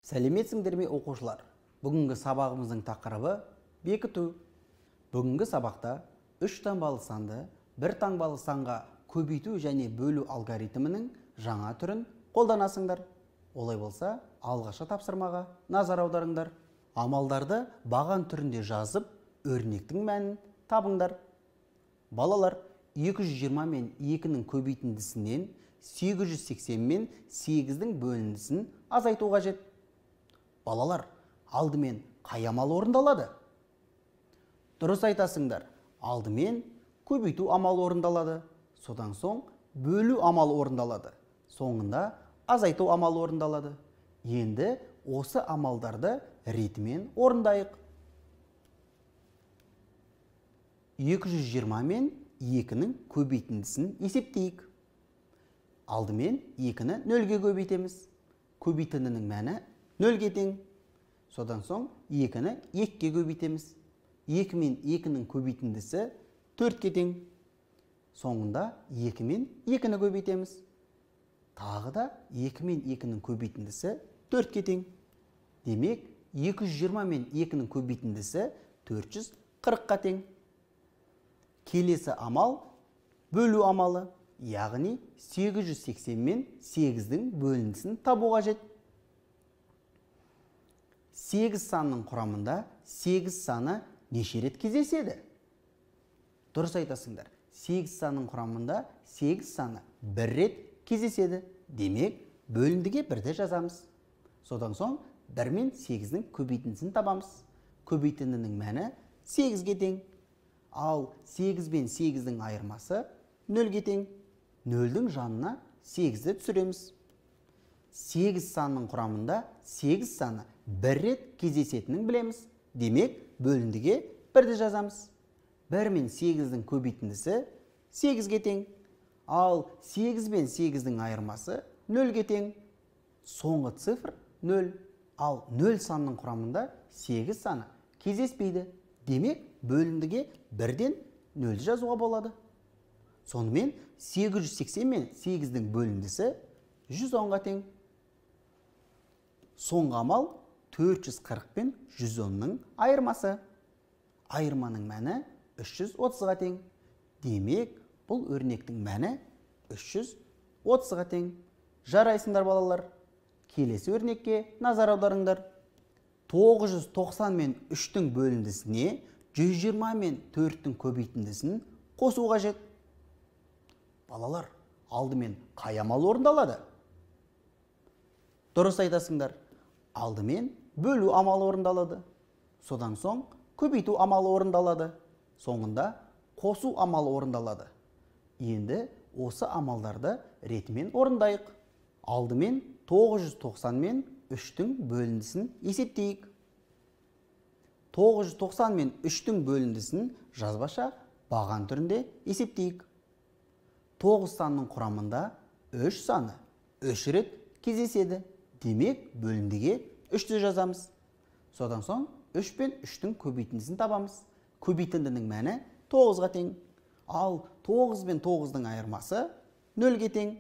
Сәлеметсіңдер ме оқушылар? Бүгінгі сабағымыздың тақырыбы бекіту. Бүгінгі сабақта 3 таңбалы санды 1 таңбалы санға көбейту және бөлу алгоритмінің жаңа түрін қолданасыңдар. Олай болса, алғашқы тапсырмаға назар аударыңдар. Амалдарды баған түрінде жазып, өрнектің мәнін табыңдар. Балалар, 220 мен 2-нің көбейтіндісінен 880 мен 8-дің бөліндісін азайту қажет. Балалар, алдымен қай амал орындалады? Дұрыс айтасыңдар. Алдымен көбейту амал орындалады. Содан соң бөлу амал орындалады. Соңында азайту амал орындалады. Енді осы амалдарды ретімен орындайық. 220 мен 2-нің көбейтіндісін есептейік. Алдымен 2-ні 0-ге көбейтеміз. Көбейтіндінің мәні 0-ге тең. Содан соң 2-ні 2-ге көбейтеміз. 2 мен 2-нің көбейтіндісі 4-ге тең. Соңында 2 мен 2-ні көбейтеміз. Тағы да 2 мен 2-нің көбейтіндісі 4-ге тең. Демек, 220 мен 2-нің көбейтіндісі 440-қа тең. Келесі амал бөлу амалы, яғни 880 мен 8-дің бөліндісін табу қажет. 8 санның құрамында 8 саны неше рет кездеседі? Дұрыс айтасыңдар. 8 санның құрамында 8 саны 1 рет кездеседі. Демек, бөліндіге 1-ді жазамыз. Содан соң 1 мен 8-дің көбейтіндісін табамыз. Көбейтіндінің мәні 8-ге тең. Ал 8 мен 8-дің айырмасы 0-ге тең. 0-дің жанына 8-ді түсіреміз. 8 санның құрамында 8 саны 1 рет кездесетінін білеміз. Демек, бөліндіге 1-ді жазамыз. 1 мен 8-дің көбейтіндісі 8-ге тең. Ал 8 мен 8-дің айырмасы 0-ге тең. Соңғы цифр 0. Ал 0 санның құрамында 8 саны кездеспейді. Демек, бөліндіге 1-ден 0-ді жазуға болады. Сонымен 880 мен 8-дің бөліндісі 110-ға тең. Соңғы амал 440 пен 110-ның айырмасы. Айырманың мәні 330-ға тең. Демек, бұл өрнектің мәні 330-ға тең. Жарайсыңдар балалар. Келесі өрнекке назар аударыңдар. 990 мен 3-тің бөліндісіне 120 мен 4-тің көбейтіндісін қосу қажет. Балалар, алдымен қай амал орындалады? Дұрыс айтасыңдар. Алдымен бөлу амалы орындалады. Содан соң көбейту амалы орындалады. Соңында қосу амалы орындалады. Енді осы амалдарды ретімен орындайық. Алдымен 990 мен 3-тің бөліндісін есептейік. 990 мен 3-тің бөліндісін жазбаша баған түрінде есептейік. 9 санның құрамында 3 саны 3 рет кездеседі. Демек, бөліндіге 3-ді жазамыз. Содан соң 3 пен 3-тің көбейтіндісін табамыз. Көбейтіндінің мәні 9-ға тең. Ал 9 мен 9-дің айырмасы 0-ге тең.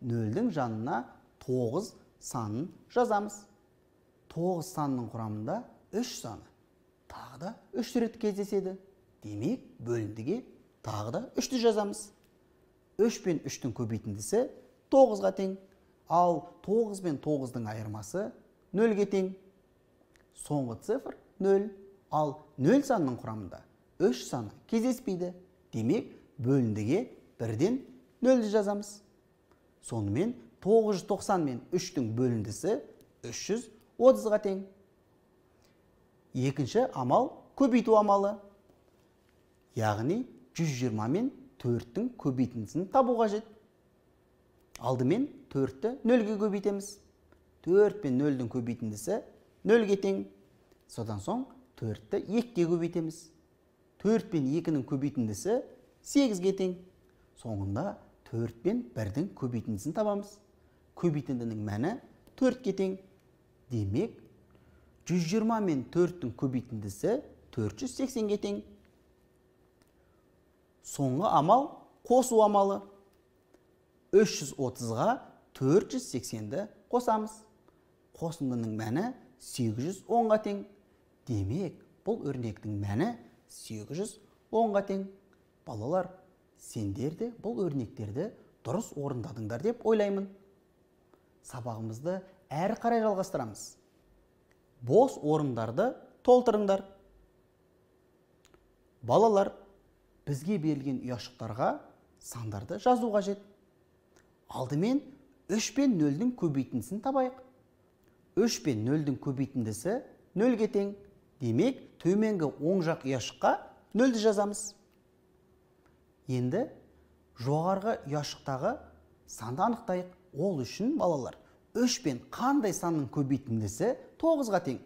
0-дің жанына 9 санын жазамыз. 9 санның құрамында 3 саны тағы да 3 рет кездеседі. Демек, бөліндіге тағы да 3-ді жазамыз. 3 пен 3-тің көбейтіндісі 9-ға тең. Ал 9 мен 9-дің айырмасы 0-ге тең. Соңғы цифр 0. Ал 0 санның құрамында 3 саны кездеспейді. Демек, бөліндіге 1-ден 0-ді жазамыз. Сонымен 990 мен 3-тің бөліндісі 330-ға тең. Екінші амал көбейту амалы. Яғни 120 мен 4-тің көбейтіндісін табу қажет. Алдымен 4-ті 0-ге көбейтеміз. 4 пен 0-дің көбейтіндісі 0-ге тең. Содан соң 4-ті 2-ге көбейтеміз. 4 пен 2-нің көбейтіндісі 8-ге тең. Соңында 4 пен 1-дің көбейтіндісін табамыз. Көбейтіндінің мәні 4-ге тең. Демек, 120 мен 4-тің көбейтіндісі 480-ге тең. Соңғы амал қосу амалы. 330-ға 480-ді қосамыз. қосындының мәні 810-ға тең. Демек, бұл өрнектің мәні 810-ға тең. Балалар, сендер де бұл өрнектерді дұрыс орындадыңдар деп ойлаймын. Сабағымызды әрі қарай жалғастырамыз. Бос орындарды толтырыңдар. Балалар, бізге берілген ұяшықтарға сандарды жазу қажет. Алдымен 3 пен 0-дің көбейтіндісін табайық. 3 пен 0-дің көбейтіндісі 0-ге тең. Демек, төменгі оң жақ ұяшыққа 0-ді жазамыз. Енді жоғарғы ұяшықтағы санды анықтайық. Ол үшін, балалар, 3 пен қандай санның көбейтіндісі 9-ға тең?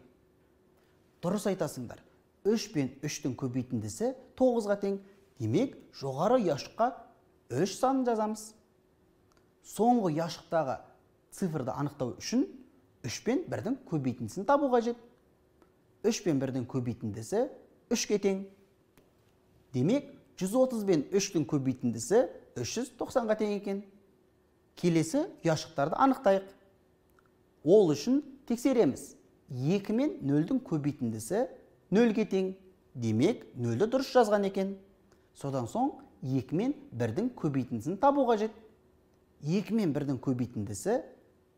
Дұрыс айтасыңдар. 3 пен 3-дің көбейтіндісі 9-ға тең. Демек, жоғары ұяшыққа 3 санын жазамыз. Соңғы ұяшықтағы цифрды анықтау үшін 3 пен 1-дің көбейтіндісін табу қажет. 3 пен 1-дің көбейтіндісі 3-ге тең. Демек, 130 пен 3-дің көбейтіндісі 390-ға тең екен. Келесі ұяшықтарды анықтайық. Ол үшін тексереміз. 2 мен 0-дің көбейтіндісі 0-ге тең. Демек, 0-ді дұрыс жазған екен. Содан соң 2 мен 1-дің көбейтіндісін табу қажет. 2 мен 1-дің көбейтіндісі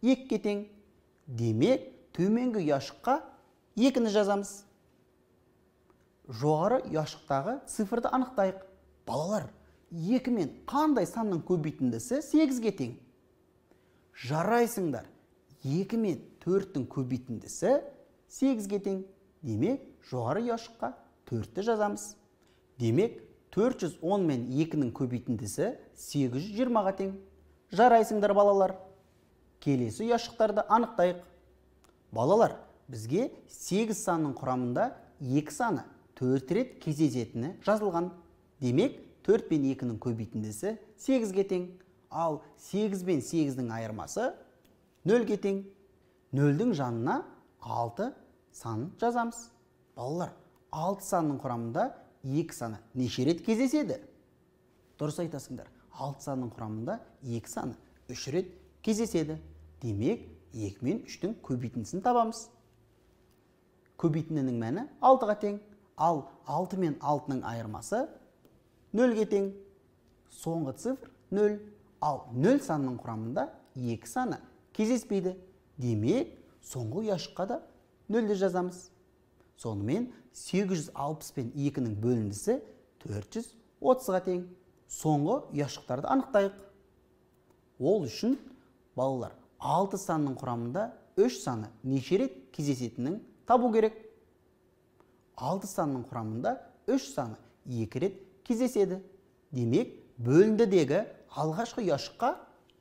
2-ге тең. Демек, төменгі ұяшыққа 2-ні жазамыз. Жоғары ұяшықтағы цифрды анықтайық. Балалар, 2 мен қандай санның көбейтіндісі 8-ге тең? Жарайсыңдар. 2 мен 4-дің көбейтіндісі 8-ге тең. Демек, жоғары ұяшыққа 4-ті жазамыз. Демек, 410 мен 2-ның көбейтіндісі 820-ға тең. Жарайсыңдар, балалар. Келесі ұяшықтарды анықтайық. Балалар, бізге 8 санның құрамында 2 саны 4 рет кездесетіні жазылған. Демек, 4 пен 2-ның көбейтіндісі 8-ге тең. Ал 8 пен 8-дің айырмасы 0-ге тең. 0-дің жанына 6 санын жазамыз. Балалар, 6 санның құрамында 2 саны неше рет кездеседі? Дұрыс айтасыңдар. 6 санның құрамында 2 саны 3 рет кездеседі. Демек, 2 мен 3-дің көбейтіндісін табамыз. Көбейтіндінің мәні 6-ға тең. Ал 6 мен 6-ның айырмасы 0-ге тең. Соңғы цифр 0. Ал 0 санның құрамында 2 саны кездеспейді. Демек, соңғы ұяшыққа да 0-ді жазамыз. Сонымен 860 пен 2-ның бөліндісі 430-ға тең. Соңғы ұяшықтарды анықтайық. Ол үшін, балалар, 6 санның құрамында 3 саны неше рет кездесетінін табу керек. 6 санның құрамында 3 саны 2 рет кездеседі. Демек, бөліндідегі алғашқы ұяшыққа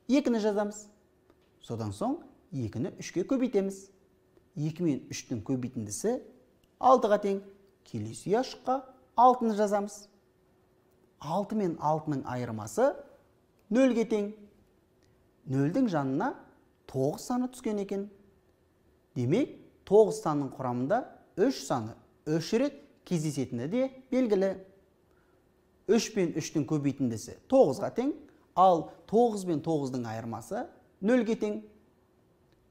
2-ні жазамыз. Содан соң 2-ні 3-ке көбейтеміз. 2 мен 3-дің көбейтіндісі 6-ға тең. Келесі ұяшыққа 6-ны жазамыз. 6 мен 6-ның айырмасы 0-ге тең. 0-дің жанына 9 саны түскен екен. Демек, 9 санның құрамында 3 саны 3 рет кездесетіні де белгілі. 3 пен 3-дің көбейтіндісі 9-ға тең, ал 9 пен 9-дің айырмасы 0-ге тең.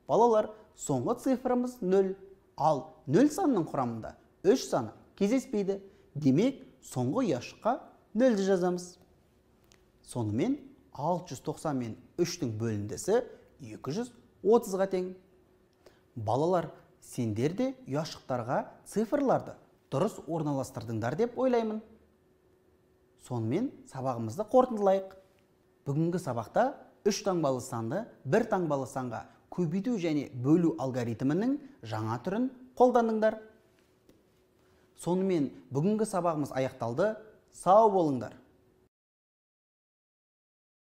Балалар, соңғы цифрымыз 0, ал 0 санның құрамында 3 саны кездеспейді. Демек, соңғы ұяшыққа 0-ді жазамыз. Сонымен 690 мен 3-дің бөліндісі 230-ға тең. Балалар, сендер де ұяшықтарға цифрларды дұрыс орналастырдыңдар деп ойлаймын. Сонымен сабағымызды қорытындылайық. Бүгінгі сабақта 3 таңбалы санды 1 таңбалы санға көбейту және бөлу алгоритмінің жаңа түрін қолдандыңдар. Сонымен бүгінгі сабағымыз аяқталды. Сау болыңдар.